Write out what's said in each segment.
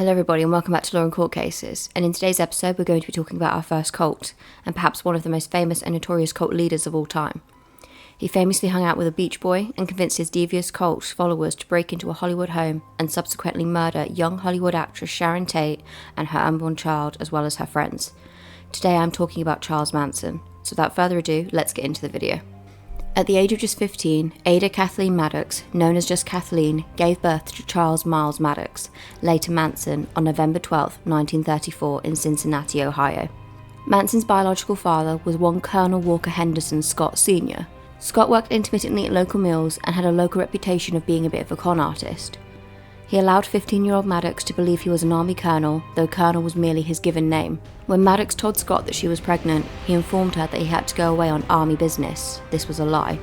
Hello everybody and welcome back to Law and Court Cases, and in today's episode we're going to be talking about our first cult, and perhaps one of the most famous and notorious cult leaders of all time. He famously hung out with a beach boy and convinced his devious cult followers to break into a Hollywood home and subsequently murder young Hollywood actress Sharon Tate and her unborn child as well as her friends. Today I'm talking about Charles Manson, so without further ado, let's get into the video. At the age of just 15, Ada Kathleen Maddox, known as just Kathleen, gave birth to Charles Miles Maddox, later Manson, on November 12, 1934 in Cincinnati, Ohio. Manson's biological father was one Colonel Walker Henderson Scott Sr. Scott worked intermittently at local mills and had a local reputation of being a bit of a con artist. He allowed 15-year-old Maddox to believe he was an army colonel, though colonel was merely his given name. When Maddox told Scott that she was pregnant, he informed her that he had to go away on army business. This was a lie.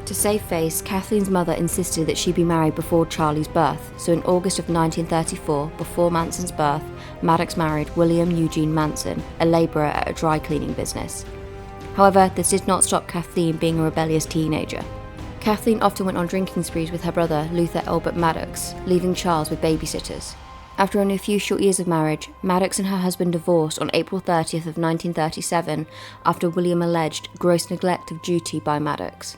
To save face, Kathleen's mother insisted that she be married before Charlie's birth, so in August of 1934, before Manson's birth, Maddox married William Eugene Manson, a labourer at a dry cleaning business. However, this did not stop Kathleen being a rebellious teenager. Kathleen often went on drinking sprees with her brother, Luther Elbert Maddox, leaving Charles with babysitters. After only a few short years of marriage, Maddox and her husband divorced on April 30th of 1937 after William alleged gross neglect of duty by Maddox.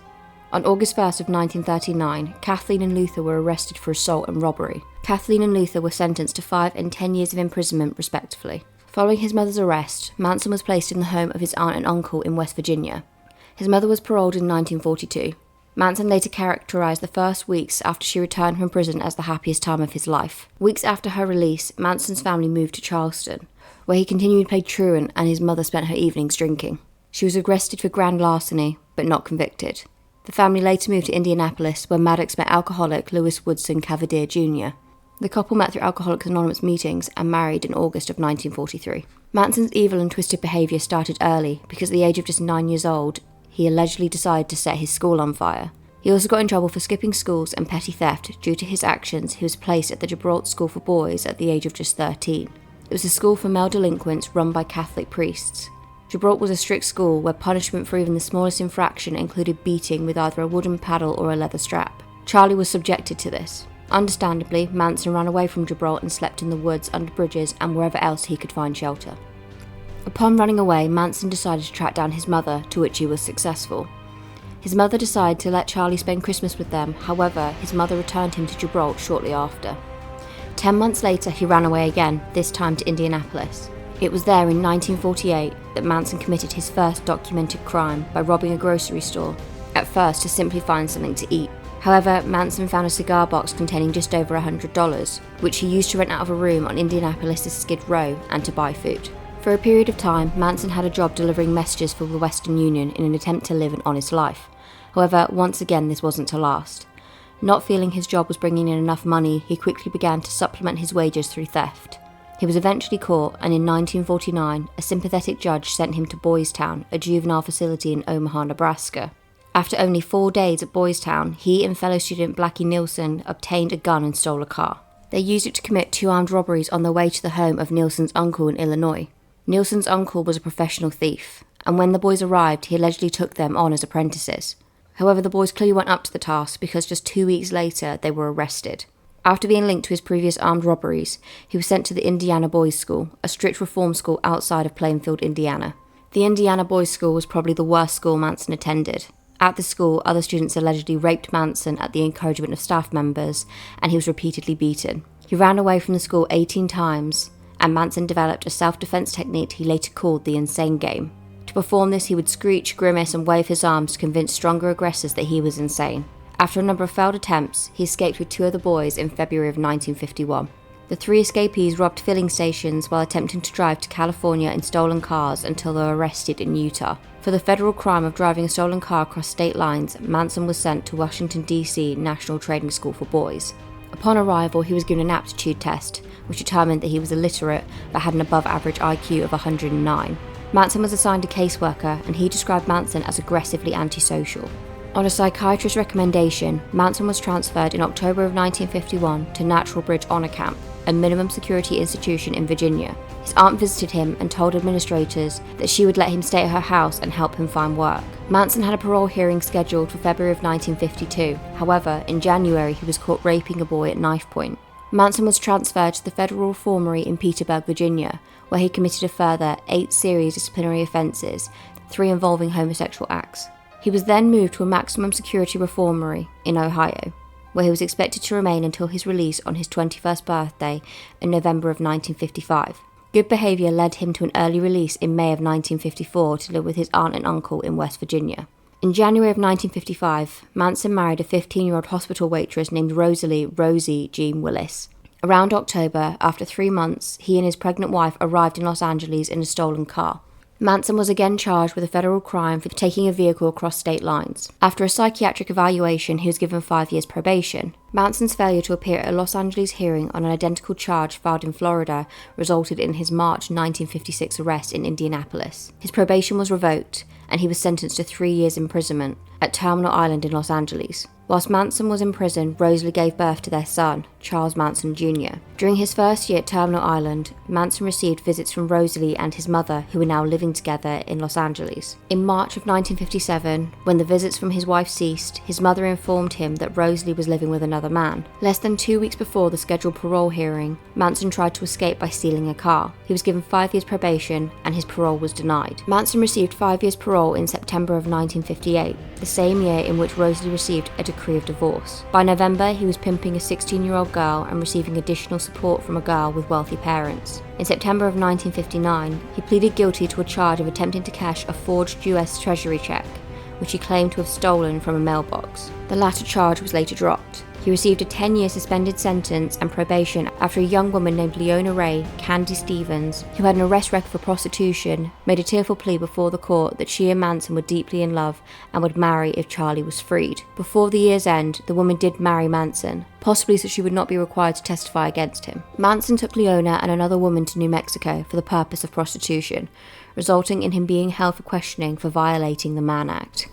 On August 1st of 1939, Kathleen and Luther were arrested for assault and robbery. Kathleen and Luther were sentenced to 5 and 10 years of imprisonment respectively. Following his mother's arrest, Manson was placed in the home of his aunt and uncle in West Virginia. His mother was paroled in 1942. Manson later characterised the first weeks after she returned from prison as the happiest time of his life. Weeks after her release, Manson's family moved to Charleston, where he continued to play truant and his mother spent her evenings drinking. She was arrested for grand larceny, but not convicted. The family later moved to Indianapolis, where Maddox met alcoholic Louis Woodson Cavalier Jr. The couple met through Alcoholics Anonymous meetings and married in August of 1943. Manson's evil and twisted behaviour started early because at the age of just 9 years old, he allegedly decided to set his school on fire. He also got in trouble for skipping schools and petty theft. Due to his actions, he was placed at the Gibraltar School for Boys at the age of just 13. It was a school for male delinquents run by Catholic priests. Gibraltar was a strict school where punishment for even the smallest infraction included beating with either a wooden paddle or a leather strap. Charlie was subjected to this. Understandably, Manson ran away from Gibraltar and slept in the woods, under bridges, and wherever else he could find shelter. Upon running away, Manson decided to track down his mother, to which he was successful. His mother decided to let Charlie spend Christmas with them, however, his mother returned him to Gibraltar shortly after. 10 months later, he ran away again, this time to Indianapolis. It was there in 1948 that Manson committed his first documented crime by robbing a grocery store, at first to simply find something to eat. However, Manson found a cigar box containing just over $100, which he used to rent out of a room on Indianapolis' Skid Row and to buy food. For a period of time, Manson had a job delivering messages for the Western Union in an attempt to live an honest life. However, once again, this wasn't to last. Not feeling his job was bringing in enough money, he quickly began to supplement his wages through theft. He was eventually caught, and in 1949, a sympathetic judge sent him to Boys Town, a juvenile facility in Omaha, Nebraska. After only 4 days at Boys Town, he and fellow student Blackie Nielsen obtained a gun and stole a car. They used it to commit 2 armed robberies on their way to the home of Nielsen's uncle in Illinois. Nielsen's uncle was a professional thief, and when the boys arrived, he allegedly took them on as apprentices. However, the boys clearly went up to the task because just 2 weeks later, they were arrested. After being linked to his previous armed robberies, he was sent to the Indiana Boys School, a strict reform school outside of Plainfield, Indiana. The Indiana Boys School was probably the worst school Manson attended. At the school, other students allegedly raped Manson at the encouragement of staff members, and he was repeatedly beaten. He ran away from the school 18 times, and Manson developed a self-defense technique he later called the insane game. To perform this, he would screech, grimace, and wave his arms to convince stronger aggressors that he was insane. After a number of failed attempts, he escaped with 2 other boys in February of 1951. The 3 escapees robbed filling stations while attempting to drive to California in stolen cars until they were arrested in Utah. For the federal crime of driving a stolen car across state lines, Manson was sent to Washington, D.C. National Training School for Boys. Upon arrival, he was given an aptitude test, which determined that he was illiterate but had an above-average IQ of 109. Manson was assigned a caseworker, and he described Manson as aggressively antisocial. On a psychiatrist's recommendation, Manson was transferred in October of 1951 to Natural Bridge Honor Camp, a minimum security institution in Virginia. His aunt visited him and told administrators that she would let him stay at her house and help him find work. Manson had a parole hearing scheduled for February of 1952. However, in January he was caught raping a boy at knife point. Manson was transferred to the Federal Reformatory in Petersburg, Virginia, where he committed a further 8 serious disciplinary offences, 3 involving homosexual acts. He was then moved to a maximum security reformatory in Ohio, where he was expected to remain until his release on his 21st birthday in November of 1955. Good behaviour led him to an early release in May of 1954 to live with his aunt and uncle in West Virginia. In January of 1955, Manson married a 15-year-old hospital waitress named Rosie Jean Willis. Around October, after 3 months, he and his pregnant wife arrived in Los Angeles in a stolen car. Manson was again charged with a federal crime for taking a vehicle across state lines. After a psychiatric evaluation, he was given 5 years probation. Manson's failure to appear at a Los Angeles hearing on an identical charge filed in Florida resulted in his March 1956 arrest in Indianapolis. His probation was revoked, and he was sentenced to 3 years imprisonment at Terminal Island in Los Angeles. Whilst Manson was in prison, Rosalie gave birth to their son, Charles Manson Jr. During his first year at Terminal Island, Manson received visits from Rosalie and his mother, who were now living together in Los Angeles. In March of 1957, when the visits from his wife ceased, his mother informed him that Rosalie was living with another man. Less than 2 weeks before the scheduled parole hearing, Manson tried to escape by stealing a car. He was given 5 years probation, and his parole was denied. Manson received 5 years parole in September of 1958, the same year in which Rosalie received a decree of divorce. By November, he was pimping a 16-year-old girl and receiving additional support from a girl with wealthy parents. In September of 1959, he pleaded guilty to a charge of attempting to cash a forged US Treasury check, which he claimed to have stolen from a mailbox. The latter charge was later dropped. He received a 10-year suspended sentence and probation after a young woman named Leona Ray Candy Stevens, who had an arrest record for prostitution, made a tearful plea before the court that she and Manson were deeply in love and would marry if Charlie was freed. Before the year's end, the woman did marry Manson, possibly so she would not be required to testify against him. Manson took Leona and another woman to New Mexico for the purpose of prostitution, resulting in him being held for questioning for violating the Mann Act.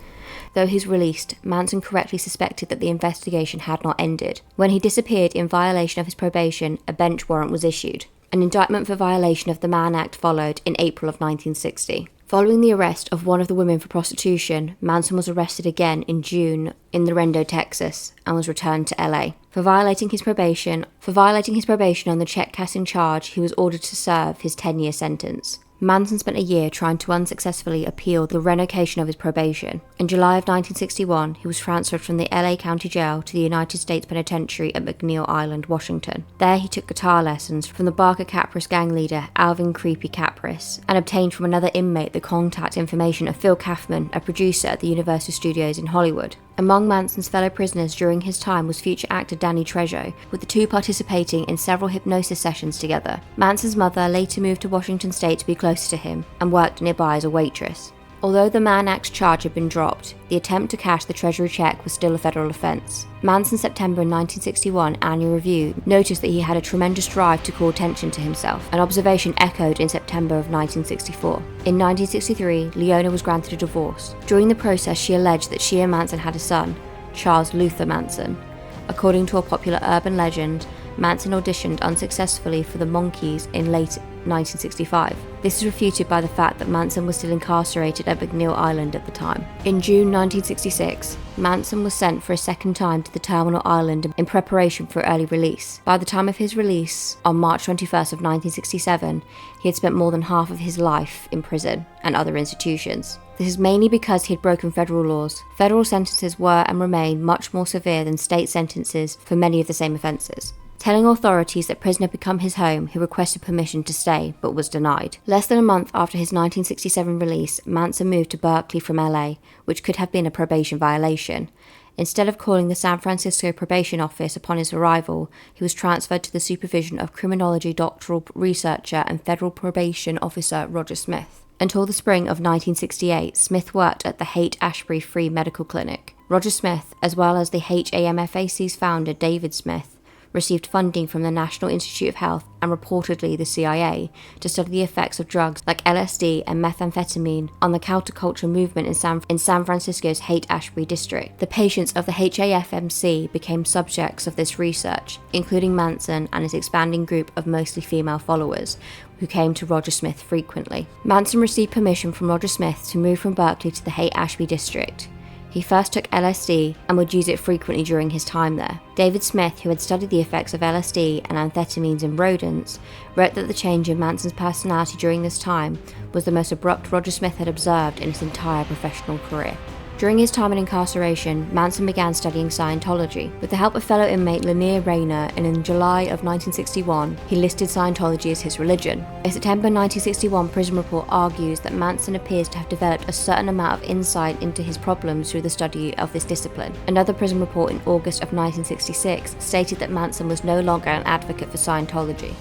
Though he's released, Manson correctly suspected that the investigation had not ended. When he disappeared in violation of his probation, a bench warrant was issued. An indictment for violation of the Mann Act followed in April of 1960. Following the arrest of one of the women for prostitution, Manson was arrested again in June in Laredo, Texas, and was returned to LA. For violating his probation on the check-cashing charge, he was ordered to serve his 10-year sentence. Manson spent a year trying to unsuccessfully appeal the revocation of his probation. In July of 1961, he was transferred from the LA County Jail to the United States Penitentiary at McNeil Island, Washington. There he took guitar lessons from the Barker Capris gang leader Alvin Creepy Capris, and obtained from another inmate the contact information of Phil Kaufman, a producer at the Universal Studios in Hollywood. Among Manson's fellow prisoners during his time was future actor Danny Trejo, with the two participating in several hypnosis sessions together. Manson's mother later moved to Washington State to be closer to him, and worked nearby as a waitress. Although the Mann Act charge had been dropped, the attempt to cash the Treasury check was still a federal offence. Manson's September 1961 annual review noticed that he had a tremendous drive to call attention to himself, an observation echoed in September of 1964. In 1963, Leona was granted a divorce. During the process, she alleged that she and Manson had a son, Charles Luther Manson. According to a popular urban legend, Manson auditioned unsuccessfully for the Monkees in late 1965. This is refuted by the fact that Manson was still incarcerated at McNeil Island at the time. In June 1966, Manson was sent for a second time to the Terminal Island in preparation for early release. By the time of his release, on March 21st of 1967, he had spent more than half of his life in prison and other institutions. This is mainly because he had broken federal laws. Federal sentences were and remain much more severe than state sentences for many of the same offences. Telling authorities that prison had become his home, he requested permission to stay, but was denied. Less than a month after his 1967 release, Manson moved to Berkeley from LA, which could have been a probation violation. Instead of calling the San Francisco Probation Office upon his arrival, he was transferred to the supervision of criminology doctoral researcher and federal probation officer Roger Smith. Until the spring of 1968, Smith worked at the Haight-Ashbury Free Medical Clinic. Roger Smith, as well as the HAMFAC's founder David Smith, received funding from the National Institute of Health and reportedly the CIA to study the effects of drugs like LSD and methamphetamine on the counterculture movement in San Francisco's Haight-Ashbury district. The patients of the HAFMC became subjects of this research, including Manson and his expanding group of mostly female followers, who came to Roger Smith frequently. Manson received permission from Roger Smith to move from Berkeley to the Haight-Ashbury district. He first took LSD and would use it frequently during his time there. David Smith, who had studied the effects of LSD and amphetamines in rodents, wrote that the change in Manson's personality during this time was the most abrupt Roger Smith had observed in his entire professional career. During his time in incarceration, Manson began studying Scientology. With the help of fellow inmate Lanier Rayner, and in July of 1961, he listed Scientology as his religion. A September 1961 prison report argues that Manson appears to have developed a certain amount of insight into his problems through the study of this discipline. Another prison report in August of 1966 stated that Manson was no longer an advocate for Scientology.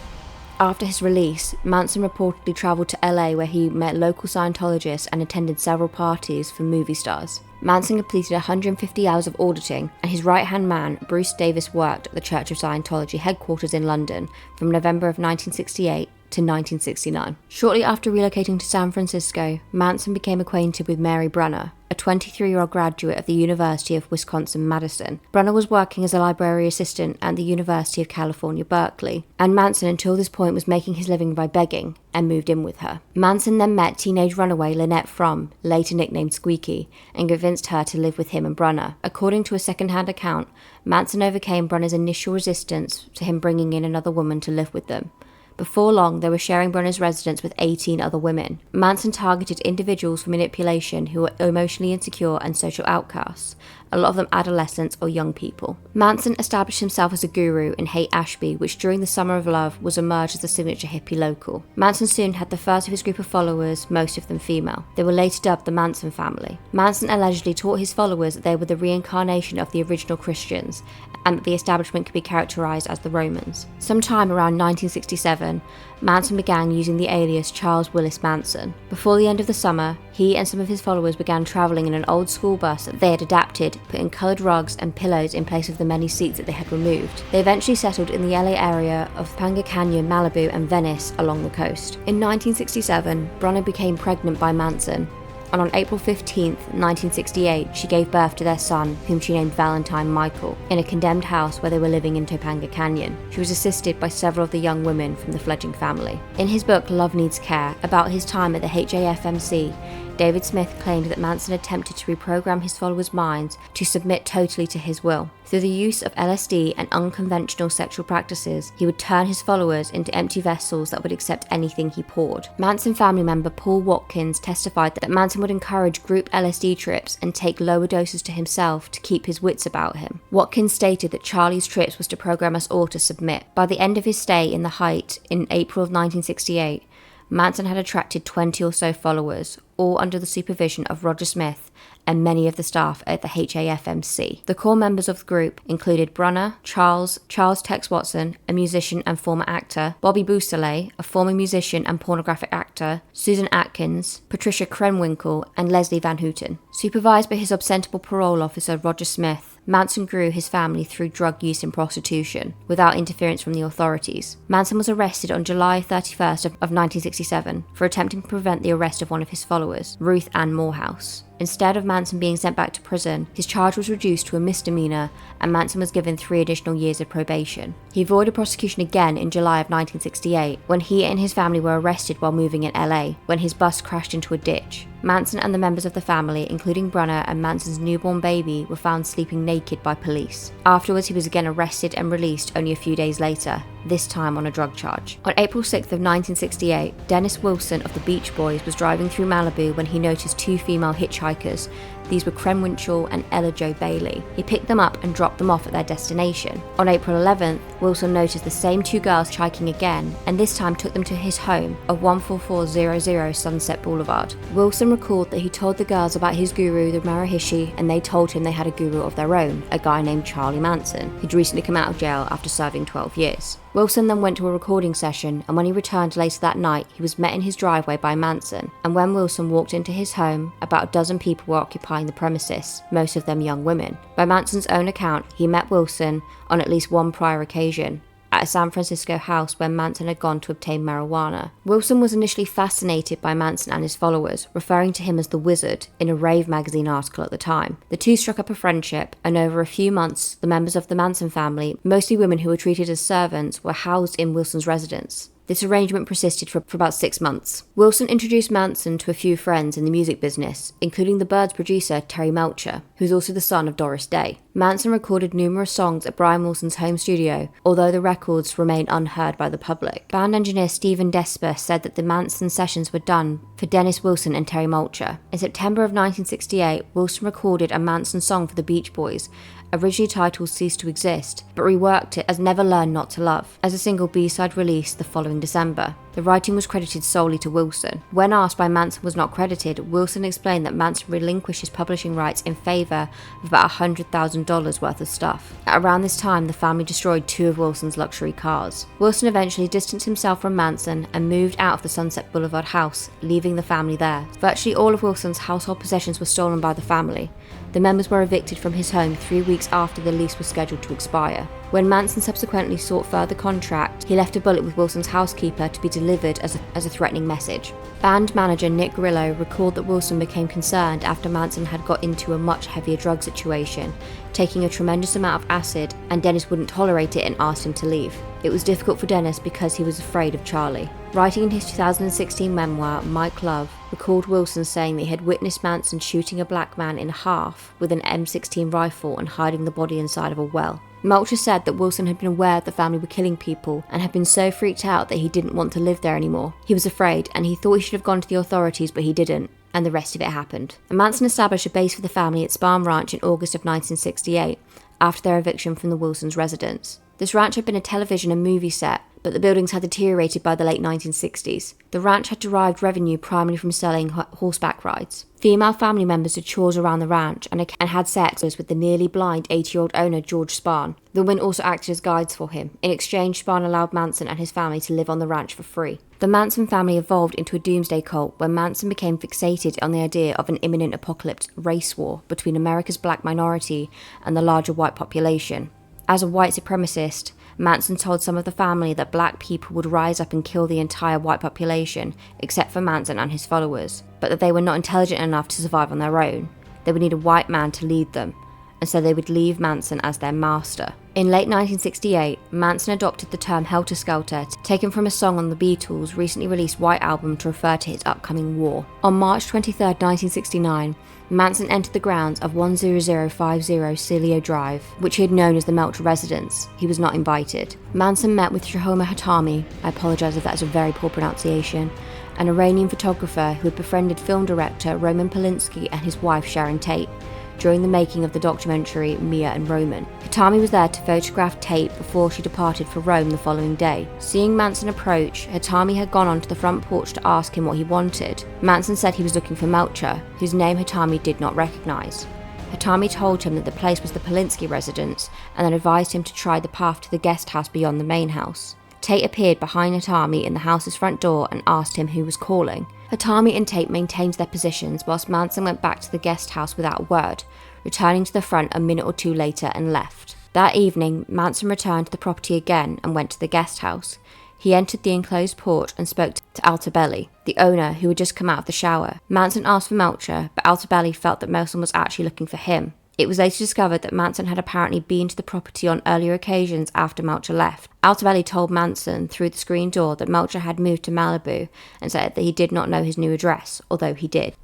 After his release, Manson reportedly travelled to LA where he met local Scientologists and attended several parties for movie stars. Manson completed 150 hours of auditing, and his right-hand man, Bruce Davis, worked at the Church of Scientology headquarters in London from November of 1968 to 1969. Shortly after relocating to San Francisco, Manson became acquainted with Mary Brunner, a 23-year-old graduate of the University of Wisconsin-Madison. Brunner was working as a library assistant at the University of California, Berkeley, and Manson until this point was making his living by begging, and moved in with her. Manson then met teenage runaway Lynette Fromm, later nicknamed Squeaky, and convinced her to live with him and Brunner. According to a second-hand account, Manson overcame Brunner's initial resistance to him bringing in another woman to live with them. Before long, they were sharing Brunner's residence with 18 other women. Manson targeted individuals for manipulation who were emotionally insecure and social outcasts, a lot of them adolescents or young people. Manson established himself as a guru in Haight-Ashbury, which during the Summer of Love was emerged as the signature hippie local. Manson soon had the first of his group of followers, most of them female. They were later dubbed the Manson family. Manson allegedly taught his followers that they were the reincarnation of the original Christians, and that the establishment could be characterized as the Romans. Sometime around 1967, Manson began using the alias Charles Willis Manson. Before the end of the summer, he and some of his followers began travelling in an old school bus that they had adapted, putting coloured rugs and pillows in place of the many seats that they had removed. They eventually settled in the LA area of Topanga Canyon, Malibu, and Venice along the coast. In 1967, Brunner became pregnant by Manson, and on April 15, 1968, she gave birth to their son, whom she named Valentine Michael, in a condemned house where they were living in Topanga Canyon. She was assisted by several of the young women from the fledgling family. In his book Love Needs Care, about his time at the HAFMC, David Smith claimed that Manson attempted to reprogram his followers' minds to submit totally to his will. Through the use of LSD and unconventional sexual practices, he would turn his followers into empty vessels that would accept anything he poured. Manson family member Paul Watkins testified that Manson would encourage group LSD trips and take lower doses to himself to keep his wits about him. Watkins stated that Charlie's trips was to program us all to submit. By the end of his stay in the Height in April of 1968, Manson had attracted 20 or so followers, all under the supervision of Roger Smith and many of the staff at the HAFMC. The core members of the group included Brunner, Charles Tex Watson, a musician and former actor, Bobby Beausoleil, a former musician and pornographic actor, Susan Atkins, Patricia Krenwinkel, and Leslie Van Houten. Supervised by his ostensible parole officer Roger Smith, Manson grew his family through drug use and prostitution, without interference from the authorities. Manson was arrested on July 31st of 1967 for attempting to prevent the arrest of one of his followers, Ruth Ann Morehouse. Instead of Manson being sent back to prison, his charge was reduced to a misdemeanor, and Manson was given 3 additional years of probation. He avoided prosecution again in July of 1968, when he and his family were arrested while moving in LA, when his bus crashed into a ditch. Manson and the members of the family, including Brunner and Manson's newborn baby, were found sleeping naked by police. Afterwards, he was again arrested and released only a few days later, this time on a drug charge. On April 6th of 1968, Dennis Wilson of the Beach Boys was driving through Malibu when he noticed 2 female hitchhikers. These were Krem Winchell and Ella Jo Bailey. He picked them up and dropped them off at their destination. On April 11th, Wilson noticed the same 2 girls hitchhiking again, and this time took them to his home of 14400 Sunset Boulevard. Wilson recalled that he told the girls about his guru, the Maharishi, and they told him they had a guru of their own, a guy named Charlie Manson, who'd recently come out of jail after serving 12 years. Wilson then went to a recording session, and when he returned later that night, he was met in his driveway by Manson, and when Wilson walked into his home, about a dozen people were occupying the premises, most of them young women. By Manson's own account, he met Wilson on at least one prior occasion, at a San Francisco house where Manson had gone to obtain marijuana. Wilson was initially fascinated by Manson and his followers, referring to him as the Wizard in a Rave magazine article at the time. The two struck up a friendship, and over a few months, the members of the Manson family, mostly women who were treated as servants, were housed in Wilson's residence. This arrangement persisted for about 6 months. Wilson introduced Manson to a few friends in the music business, including the Byrds producer Terry Melcher, who's also the son of Doris Day. Manson recorded numerous songs at Brian Wilson's home studio, although the records remain unheard by the public. Band engineer Stephen Desper said that the Manson sessions were done for Dennis Wilson and Terry Melcher. In September of 1968, Wilson recorded a Manson song for the Beach Boys, originally titled Cease to Exist, but reworked it as Never Learn Not to Love, as a single B-side released the following December. The writing was credited solely to Wilson. When asked why Manson was not credited, Wilson explained that Manson relinquished his publishing rights in favour of about $100,000 worth of stuff. At around this time, the family destroyed 2 of Wilson's luxury cars. Wilson eventually distanced himself from Manson and moved out of the Sunset Boulevard house, leaving the family there. Virtually all of Wilson's household possessions were stolen by the family. The members were evicted from his home 3 weeks after the lease was scheduled to expire. When Manson subsequently sought further contract, he left a bullet with Wilson's housekeeper to be delivered as a threatening message. Band manager Nick Grillo recalled that Wilson became concerned after Manson had got into a much heavier drug situation, taking a tremendous amount of acid, and Dennis wouldn't tolerate it and asked him to leave. It was difficult for Dennis because he was afraid of Charlie. Writing in his 2016 memoir, Mike Love recalled Wilson saying that he had witnessed Manson shooting a black man in half with an M16 rifle and hiding the body inside of a well. Melcher said that Wilson had been aware the family were killing people and had been so freaked out that he didn't want to live there anymore. He was afraid, and he thought he should have gone to the authorities, but he didn't, and the rest of it happened. And Manson established a base for the family at Spahn Ranch in August of 1968, after their eviction from the Wilsons' residence. This ranch had been a television and movie set, but the buildings had deteriorated by the late 1960s. The ranch had derived revenue primarily from selling horseback rides. Female family members did chores around the ranch and had sex with the nearly blind 80-year-old owner George Spahn. The women also acted as guides for him. In exchange, Spahn allowed Manson and his family to live on the ranch for free. The Manson family evolved into a doomsday cult when Manson became fixated on the idea of an imminent apocalypse race war between America's black minority and the larger white population. As a white supremacist, Manson told some of the family that black people would rise up and kill the entire white population, except for Manson and his followers, but that they were not intelligent enough to survive on their own. They would need a white man to lead them, and so they would leave Manson as their master. In late 1968, Manson adopted the term Helter Skelter, taken from a song on the Beatles' recently released White Album to refer to his upcoming war. On March 23, 1969, Manson entered the grounds of 10050 Celio Drive, which he had known as the Melcher residence. He was not invited. Manson met with Shohoma Hatami, I apologise if that is a very poor pronunciation, an Iranian photographer who had befriended film director Roman Polanski and his wife Sharon Tate during the making of the documentary Mia and Roman. Hatami was there to photograph Tate before she departed for Rome the following day. Seeing Manson approach, Hatami had gone onto the front porch to ask him what he wanted. Manson said he was looking for Melcher, whose name Hatami did not recognise. Hatami told him that the place was the Polanski residence and then advised him to try the path to the guest house beyond the main house. Tate appeared behind Hatami in the house's front door and asked him who was calling. Hatami and Tate maintained their positions whilst Manson went back to the guest house without a word, returning to the front a minute or two later and left. That evening, Manson returned to the property again and went to the guest house. He entered the enclosed porch and spoke to Altabelli, the owner, who had just come out of the shower. Manson asked for Melcher, but Altabelli felt that Manson was actually looking for him. It was later discovered that Manson had apparently been to the property on earlier occasions after Melcher left. Altabelli told Manson through the screen door that Melcher had moved to Malibu and said that he did not know his new address, although he did.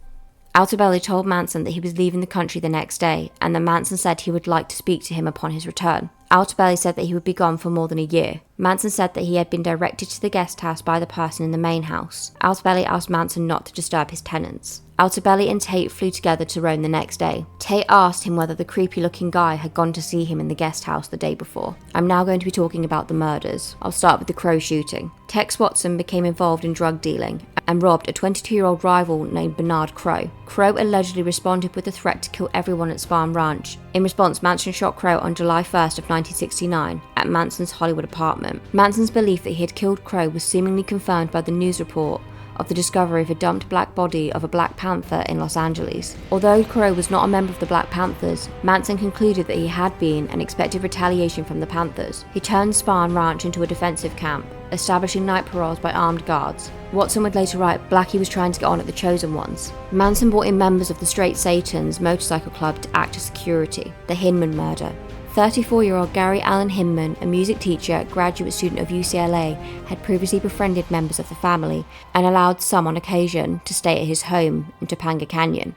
Altabelli told Manson that he was leaving the country the next day and that Manson said he would like to speak to him upon his return. Altabelli said that he would be gone for more than a year. Manson said that he had been directed to the guest house by the person in the main house. Altabelli asked Manson not to disturb his tenants. Altabelli and Tate flew together to Rome the next day. Tate asked him whether the creepy-looking guy had gone to see him in the guest house the day before. I'm now going to be talking about the murders. I'll start with the Crow shooting. Tex Watson became involved in drug dealing and robbed a 22-year-old rival named Bernard Crow. Crow allegedly responded with a threat to kill everyone at Spahn Ranch. In response, Manson shot Crow on July 1st of 1969 at Manson's Hollywood apartment. Manson's belief that he had killed Crow was seemingly confirmed by the news report of the discovery of a dumped black body of a Black Panther in Los Angeles. Although Crow was not a member of the Black Panthers, Manson concluded that he had been and expected retaliation from the Panthers. He turned Spahn Ranch into a defensive camp, establishing night patrols by armed guards. Watson would later write, Blackie was trying to get on at the Chosen Ones. Manson brought in members of the Straight Satan's motorcycle club to act as security. The Hinman murder. 34-year-old Gary Allen Hinman, a music teacher, graduate student of UCLA, had previously befriended members of the family and allowed some on occasion to stay at his home in Topanga Canyon.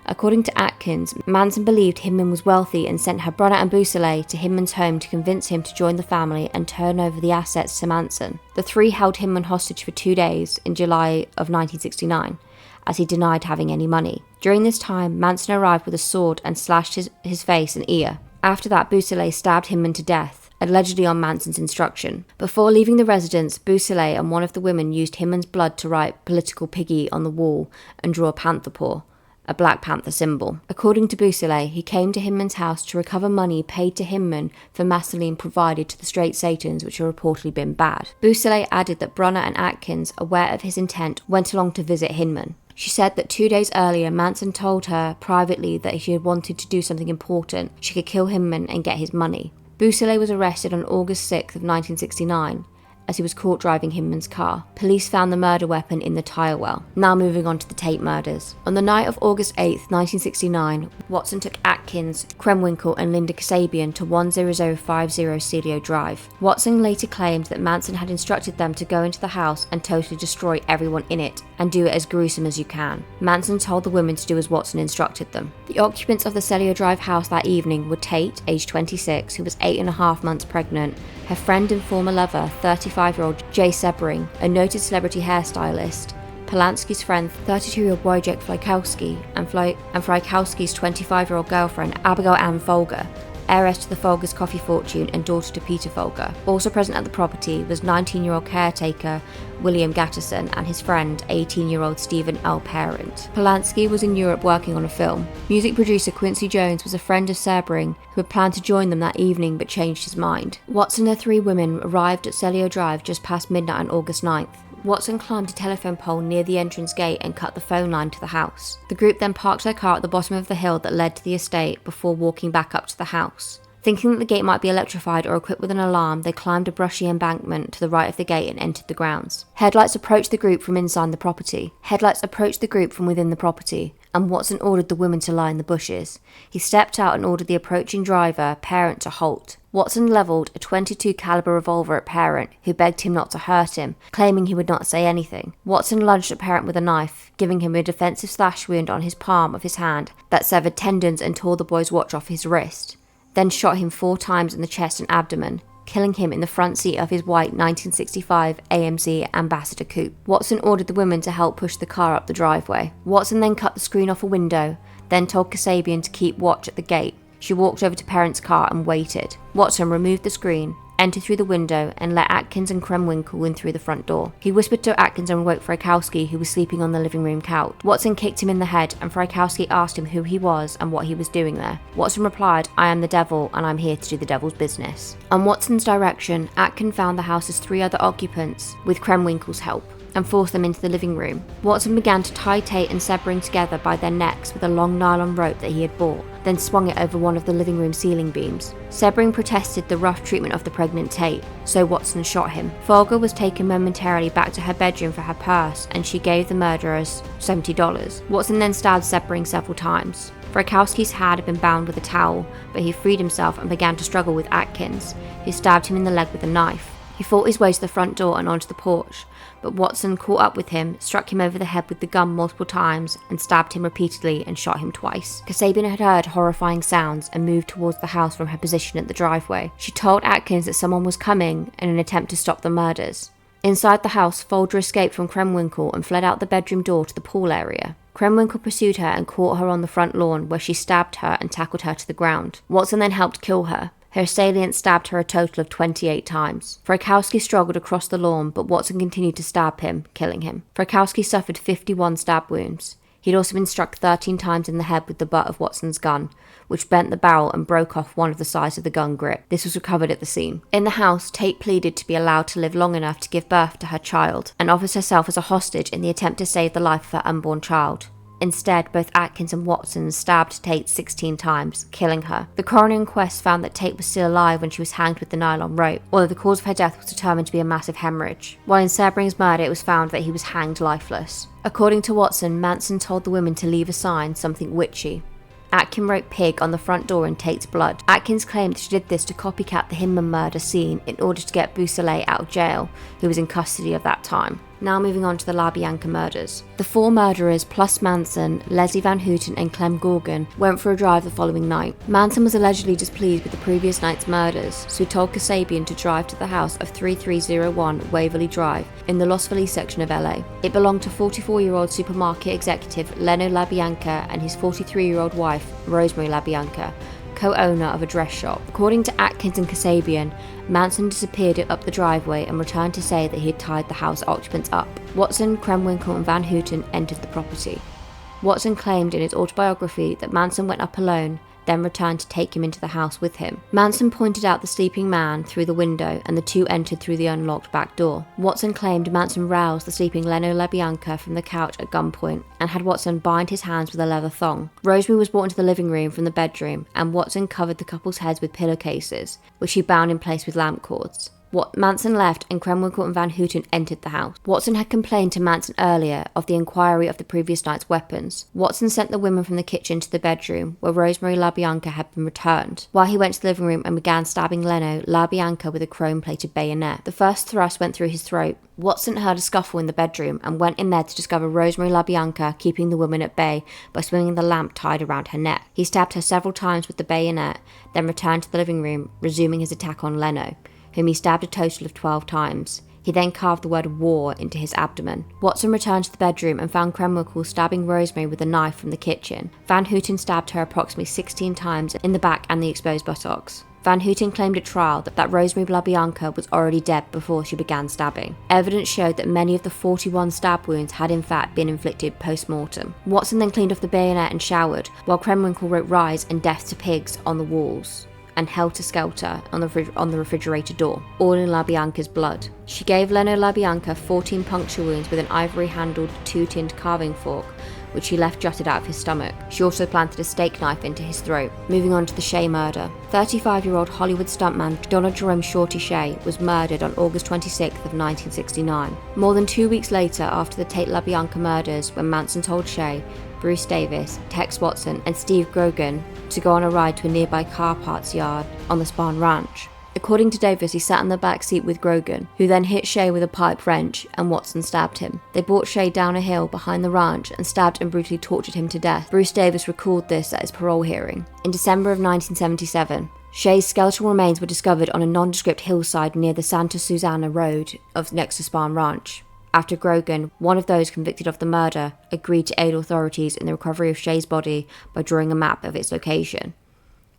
According to Atkins, Manson believed Hinman was wealthy and sent her brother and Bousselet to Hinman's home to convince him to join the family and turn over the assets to Manson. The three held Hinman hostage for 2 days in July of 1969, as he denied having any money. During this time, Manson arrived with a sword and slashed his face and ear. After that, Bousselet stabbed Hinman to death, allegedly on Manson's instruction. Before leaving the residence, Bousselet and one of the women used Hinman's blood to write "Political Piggy" on the wall and draw a panther paw, a Black Panther symbol. According to Bousselet, he came to Hinman's house to recover money paid to Hinman for Massillene provided to the Straight Satans, which had reportedly been bad. Bousselet added that Brunner and Atkins, aware of his intent, went along to visit Hinman. She said that 2 days earlier, Manson told her privately that if she had wanted to do something important, she could kill Hinman and get his money. Bousselet was arrested on August 6th of 1969, as he was caught driving Hinman's car. Police found the murder weapon in the tire well. Now moving on to the Tate murders. On the night of August 8th, 1969, Watson took Atkins, Krenwinkel and Linda Kasabian to 10050 Celio Drive. Watson later claimed that Manson had instructed them to go into the house and totally destroy everyone in it, and do it as gruesome as you can. Manson told the women to do as Watson instructed them. The occupants of the Celio Drive house that evening were Tate, aged 26, who was 8.5 months pregnant, her friend and former lover, 35-year-old Jay Sebring, a noted celebrity hairstylist, Polanski's friend, 32-year-old Wojciech Frykowski, and Frykowski's 25-year-old girlfriend, Abigail Ann Folger, heiress to the Folger's coffee fortune and daughter to Peter Folger. Also present at the property was 19-year-old caretaker William Gatterson and his friend, 18-year-old Stephen L. Parent. Polanski was in Europe working on a film. Music producer Quincy Jones was a friend of Sebring who had planned to join them that evening but changed his mind. Watson and the three women arrived at Celio Drive just past midnight on August 9th. Watson climbed a telephone pole near the entrance gate and cut the phone line to the house. The group then parked their car at the bottom of the hill that led to the estate before walking back up to the house. Thinking that the gate might be electrified or equipped with an alarm, they climbed a brushy embankment to the right of the gate and entered the grounds. Headlights approached the group from inside the property. Headlights approached the group from within the property, and Watson ordered the women to lie in the bushes. He stepped out and ordered the approaching driver, Parent, to halt. Watson levelled a .22 caliber revolver at Parent, who begged him not to hurt him, claiming he would not say anything. Watson lunged at Parent with a knife, giving him a defensive slash wound on his palm of his hand that severed tendons and tore the boy's watch off his wrist, then shot him 4 times in the chest and abdomen, killing him in the front seat of his white 1965 AMC Ambassador coupe. Watson ordered the women to help push the car up the driveway. Watson then cut the screen off a window, then told Kasabian to keep watch at the gate. She walked over to Parent's car and waited. Watson removed the screen, entered through the window, and let Atkins and Krenwinkel in through the front door. He whispered to Atkins and woke Frykowski, who was sleeping on the living room couch. Watson kicked him in the head, and Frykowski asked him who he was and what he was doing there. Watson replied, "I am the devil, and I'm here to do the devil's business." On Watson's direction, Atkins found the house's 3 other occupants, with Krenwinkel's help, and forced them into the living room. Watson began to tie Tate and Sebring together by their necks with a long nylon rope that he had bought, then swung it over one of the living room ceiling beams. Sebring protested the rough treatment of the pregnant Tate, so Watson shot him. Folger was taken momentarily back to her bedroom for her purse, and she gave the murderers $70. Watson then stabbed Sebring several times. Frykowski's hand had been bound with a towel, but he freed himself and began to struggle with Atkins, who stabbed him in the leg with a knife. He fought his way to the front door and onto the porch, but Watson caught up with him, struck him over the head with the gun multiple times, and stabbed him repeatedly and shot him twice. Kasabian had heard horrifying sounds and moved towards the house from her position at the driveway. She told Atkins that someone was coming in an attempt to stop the murders. Inside the house, Folger escaped from Krenwinkel and fled out the bedroom door to the pool area. Krenwinkel pursued her and caught her on the front lawn, where she stabbed her and tackled her to the ground. Watson then helped kill her. Her assailant stabbed her a total of 28 times. Frykowski struggled across the lawn, but Watson continued to stab him, killing him. Frykowski suffered 51 stab wounds. He'd also been struck 13 times in the head with the butt of Watson's gun, which bent the barrel and broke off one of the sides of the gun grip. This was recovered at the scene. In the house, Tate pleaded to be allowed to live long enough to give birth to her child, and offers herself as a hostage in the attempt to save the life of her unborn child. Instead, both Atkins and Watson stabbed Tate 16 times, killing her. The coroner inquest found that Tate was still alive when she was hanged with the nylon rope, although the cause of her death was determined to be a massive hemorrhage. While in Sebring's murder, it was found that he was hanged lifeless. According to Watson, Manson told the women to leave a sign, something witchy. Atkins wrote pig on the front door in Tate's blood. Atkins claimed she did this to copycat the Hinman murder scene in order to get Bousselet out of jail, who was in custody at that time. Now moving on to the LaBianca murders. The 4 murderers plus Manson, Leslie Van Houten and Clem Gorgon went for a drive the following night. Manson was allegedly displeased with the previous night's murders, so he told Kasabian to drive to the house of 3301 Waverly Drive in the Los Feliz section of LA. It belonged to 44-year-old supermarket executive Leno LaBianca and his 43-year-old wife, Rosemary LaBianca, co-owner of a dress shop. According to Atkins and Kasabian, Manson disappeared up the driveway and returned to say that he had tied the house occupants up. Watson, Kremwinkle and Van Houten entered the property. Watson claimed in his autobiography that Manson went up alone, then returned to take him into the house with him. Manson pointed out the sleeping man through the window and the two entered through the unlocked back door. Watson claimed Manson roused the sleeping Leno LaBianca from the couch at gunpoint and had Watson bind his hands with a leather thong. Rosemary was brought into the living room from the bedroom and Watson covered the couple's heads with pillowcases, which he bound in place with lamp cords. Manson left and Kremwinkle and Van Houten entered the house. Watson had complained to Manson earlier of the inquiry of the previous night's weapons. Watson sent the women from the kitchen to the bedroom, where Rosemary LaBianca had been returned, while he went to the living room and began stabbing Leno LaBianca with a chrome-plated bayonet. The first thrust went through his throat. Watson heard a scuffle in the bedroom and went in there to discover Rosemary LaBianca keeping the woman at bay by swinging the lamp tied around her neck. He stabbed her several times with the bayonet, then returned to the living room, resuming his attack on Leno, whom he stabbed a total of 12 times. He then carved the word war into his abdomen. Watson returned to the bedroom and found Kremwinkle stabbing Rosemary with a knife from the kitchen. Van Houten stabbed her approximately 16 times in the back and the exposed buttocks. Van Houten claimed at trial that Rosemary LaBianca was already dead before she began stabbing. Evidence showed that many of the 41 stab wounds had in fact been inflicted post-mortem. Watson then cleaned off the bayonet and showered, while Kremwinkle wrote Rise and Death to Pigs on the walls and Helter Skelter on the refrigerator door, all in LaBianca's blood. She gave Leno LaBianca 14 puncture wounds with an ivory-handled 2-tinned carving fork, which he left jutted out of his stomach. She also planted a steak knife into his throat. Moving on to the Shea murder. 35-year-old Hollywood stuntman Donald Jerome Shorty Shea was murdered on August 26th of 1969. More than 2 weeks later, after the Tate LaBianca murders, when Manson told Shea, Bruce Davis, Tex Watson, and Steve Grogan to go on a ride to a nearby car parts yard on the Spahn Ranch. According to Davis, he sat in the back seat with Grogan, who then hit Shea with a pipe wrench, and Watson stabbed him. They brought Shea down a hill behind the ranch and stabbed and brutally tortured him to death. Bruce Davis recalled this at his parole hearing. In December of 1977, Shea's skeletal remains were discovered on a nondescript hillside near the Santa Susana Road next to Spahn Ranch, after Grogan, one of those convicted of the murder, agreed to aid authorities in the recovery of Shea's body by drawing a map of its location.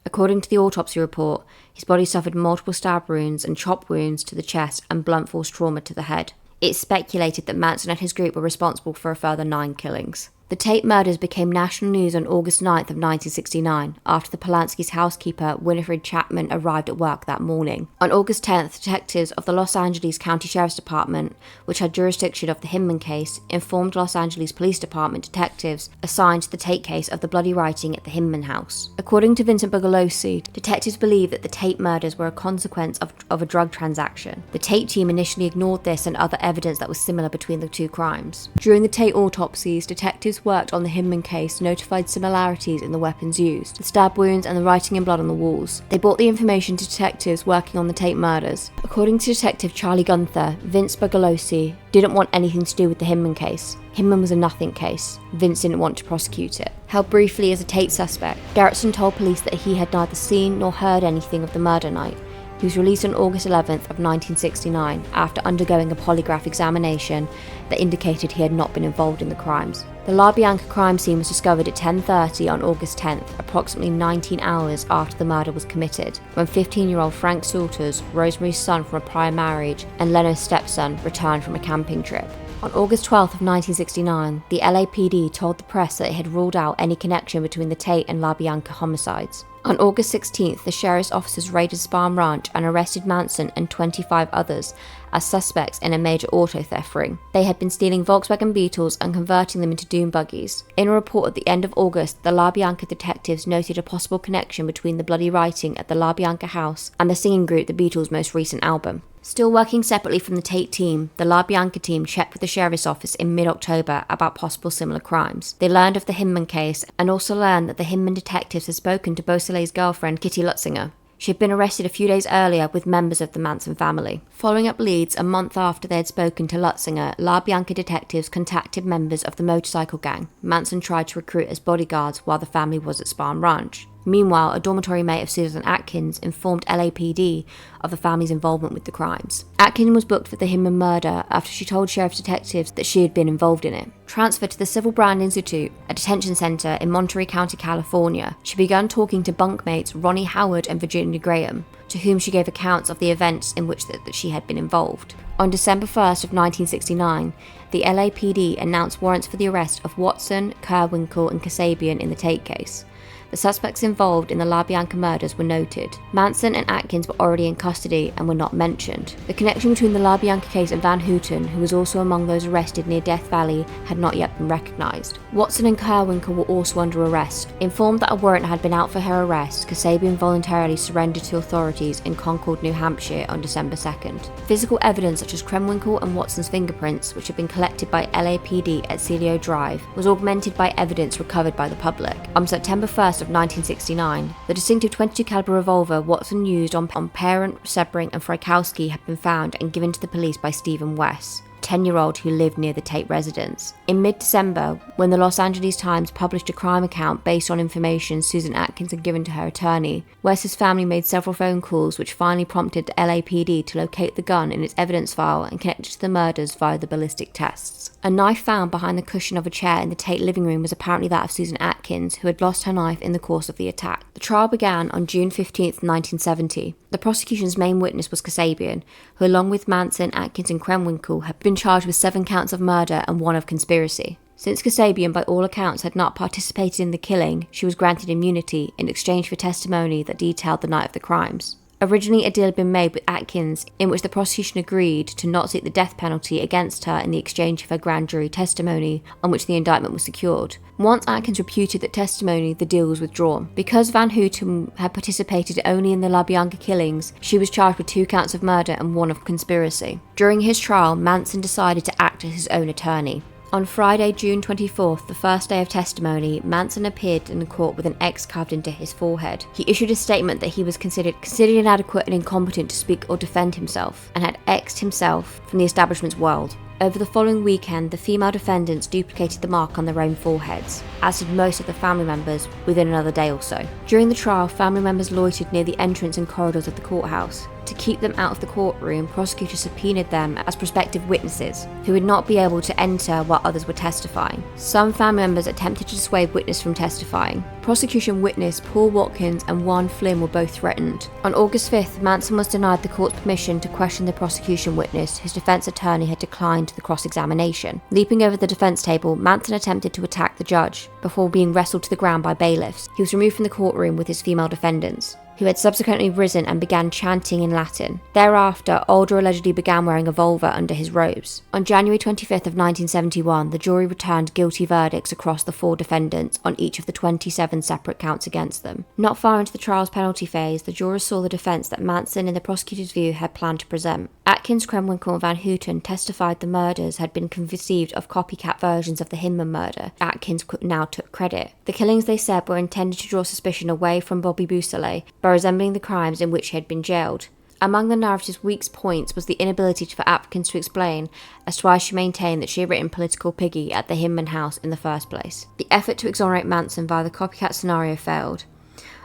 According to the autopsy report, his body suffered multiple stab wounds and chop wounds to the chest and blunt force trauma to the head. It's speculated that Manson and his group were responsible for a further 9 killings. The Tate murders became national news on August 9th of 1969, after the Polanski's housekeeper, Winifred Chapman, arrived at work that morning. On August 10th, detectives of the Los Angeles County Sheriff's Department, which had jurisdiction of the Hinman case, informed Los Angeles Police Department detectives assigned to the Tate case of the bloody writing at the Hinman house. According to Vincent Bugalosi, detectives believed that the Tate murders were a consequence of a drug transaction. The Tate team initially ignored this and other evidence that was similar between the two crimes. During the Tate autopsies, detectives worked on the Hinman case notified similarities in the weapons used, the stab wounds and the writing in blood on the walls. They brought the information to detectives working on the Tate murders. According to Detective Charlie Gunther, Vince Bugalosi didn't want anything to do with the Hinman case. Hinman was a nothing case. Vince didn't want to prosecute it. Held briefly as a Tate suspect, Gerritsen told police that he had neither seen nor heard anything of the murder night. He was released on August 11th of 1969 after undergoing a polygraph examination that indicated he had not been involved in the crimes. The LaBianca crime scene was discovered at 10:30 on August 10th, approximately 19 hours after the murder was committed, when 15-year-old Frank Salters, Rosemary's son from a prior marriage and Leno's stepson, returned from a camping trip. On August 12th of 1969, the LAPD told the press that it had ruled out any connection between the Tate and LaBianca homicides. On August 16th, the sheriff's officers raided Spahn Ranch and arrested Manson and 25 others as suspects in a major auto theft ring. They had been stealing Volkswagen Beetles and converting them into dune buggies. In a report at the end of August, the LaBianca detectives noted a possible connection between the bloody writing at the LaBianca house and the singing group The Beatles' most recent album. Still working separately from the Tate team, the LaBianca team checked with the sheriff's office in mid-October about possible similar crimes. They learned of the Hinman case and also learned that the Hinman detectives had spoken to Beausoleil's girlfriend, Kitty Lutzinger. She had been arrested a few days earlier with members of the Manson family. Following up leads, a month after they had spoken to Lutzinger, LaBianca detectives contacted members of the motorcycle gang Manson tried to recruit as bodyguards while the family was at Spahn Ranch. Meanwhile, a dormitory mate of Susan Atkins informed LAPD of the family's involvement with the crimes. Atkins was booked for the Hinman murder after she told sheriff's detectives that she had been involved in it. Transferred to the Civil Brand Institute, a detention center in Monterey County, California, she began talking to bunkmates Ronnie Howard and Virginia Graham, to whom she gave accounts of the events in which that she had been involved. On December 1st of 1969, the LAPD announced warrants for the arrest of Watson, Kerwinkle and Kasabian in the Tate case. The suspects involved in the LaBianca murders were noted. Manson and Atkins were already in custody and were not mentioned. The connection between the LaBianca case and Van Houten, who was also among those arrested near Death Valley, had not yet been recognised. Watson and Kerwinkle were also under arrest. Informed that a warrant had been out for her arrest, Kasabian voluntarily surrendered to authorities in Concord, New Hampshire on December 2nd. Physical evidence such as Kerwinkle and Watson's fingerprints, which had been collected by LAPD at Celio Drive, was augmented by evidence recovered by the public. On September 1st of 1969, the distinctive .22 caliber revolver Watson used on Parent, Sebring and Frykowski had been found and given to the police by Stephen West, 10-year-old who lived near the Tate residence. In mid-December, when the Los Angeles Times published a crime account based on information Susan Atkins had given to her attorney, West's family made several phone calls which finally prompted the LAPD to locate the gun in its evidence file and connect it to the murders via the ballistic tests. A knife found behind the cushion of a chair in the Tate living room was apparently that of Susan Atkins, who had lost her knife in the course of the attack. The trial began on June 15, 1970. The prosecution's main witness was Kasabian, who along with Manson, Atkins and Kerwinkle had been charged with 7 counts of murder and 1 of conspiracy. Since Kasabian, by all accounts, had not participated in the killing, she was granted immunity in exchange for testimony that detailed the night of the crimes. Originally, a deal had been made with Atkins in which the prosecution agreed to not seek the death penalty against her in the exchange of her grand jury testimony on which the indictment was secured. Once Atkins reputed that testimony, the deal was withdrawn. Because Van Houten had participated only in the LaBianca killings, she was charged with 2 counts of murder and 1 of conspiracy. During his trial, Manson decided to act as his own attorney. On Friday, June 24th, the first day of testimony, Manson appeared in court with an X carved into his forehead. He issued a statement that he was considered inadequate and incompetent to speak or defend himself, and had X'd himself from the establishment's world. Over the following weekend, the female defendants duplicated the mark on their own foreheads, as did most of the family members within another day or so. During the trial, family members loitered near the entrance and corridors of the courthouse. To keep them out of the courtroom, prosecutors subpoenaed them as prospective witnesses, who would not be able to enter while others were testifying. Some family members attempted to dissuade witnesses from testifying. Prosecution witness Paul Watkins and Juan Flynn were both threatened. On August 5th, Manson was denied the court's permission to question the prosecution witness, whose defense attorney had declined the cross-examination. Leaping over the defense table, Manson attempted to attack the judge, before being wrestled to the ground by bailiffs. He was removed from the courtroom with his female defendants, who had subsequently risen and began chanting in Latin. Thereafter, Alder allegedly began wearing a vulva under his robes. On January 25th of 1971, the jury returned guilty verdicts across the 4 defendants on each of the 27 separate counts against them. Not far into the trial's penalty phase, the jurors saw the defense that Manson, in the prosecutor's view, had planned to present. Atkins, Kerwinkle and Van Houten testified the murders had been conceived of copycat versions of the Hinman murder. Atkins now took credit. The killings, they said, were intended to draw suspicion away from Bobby Beausoleil by resembling the crimes in which he had been jailed. Among the narrative's weak points was the inability for Atkins to explain as to why she maintained that she had written Political Piggy at the Hinman house in the first place. The effort to exonerate Manson via the copycat scenario failed,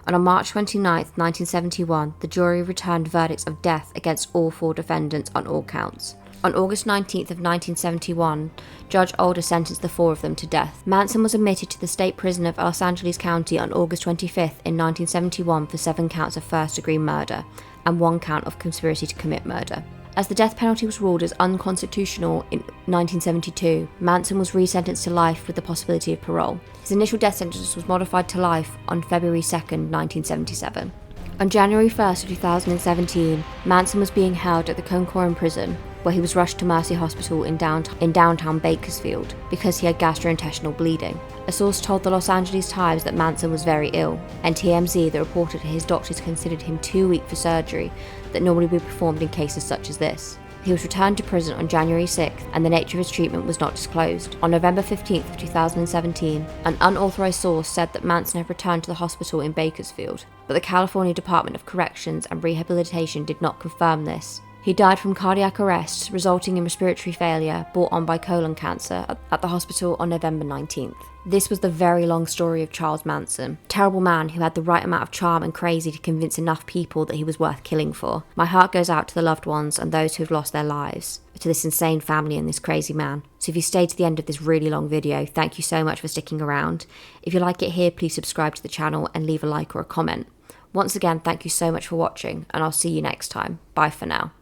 and on March 29, 1971, the jury returned verdicts of death against all 4 defendants on all counts. On August 19th of 1971, Judge Alder sentenced the 4 of them to death. Manson was admitted to the state prison of Los Angeles County on August 25th in 1971 for 7 counts of first-degree murder and 1 count of conspiracy to commit murder. As the death penalty was ruled as unconstitutional in 1972, Manson was resentenced to life with the possibility of parole. His initial death sentence was modified to life on February 2nd, 1977. On January 1st of 2017, Manson was being held at the Concorum prison, where he was rushed to Mercy Hospital in downtown Bakersfield because he had gastrointestinal bleeding. A source told the Los Angeles Times that Manson was very ill, and TMZ that reported his doctors considered him too weak for surgery that normally would be performed in cases such as this. He was returned to prison on January 6th, and the nature of his treatment was not disclosed. On November 15th of 2017, an unauthorized source said that Manson had returned to the hospital in Bakersfield, but the California Department of Corrections and Rehabilitation did not confirm this. He died from cardiac arrest, resulting in respiratory failure brought on by colon cancer at the hospital on November 19th. This was the very long story of Charles Manson, a terrible man who had the right amount of charm and crazy to convince enough people that he was worth killing for. My heart goes out to the loved ones and those who have lost their lives, to this insane family and this crazy man. So if you stayed to the end of this really long video, thank you so much for sticking around. If you like it here, please subscribe to the channel and leave a like or a comment. Once again, thank you so much for watching, and I'll see you next time. Bye for now.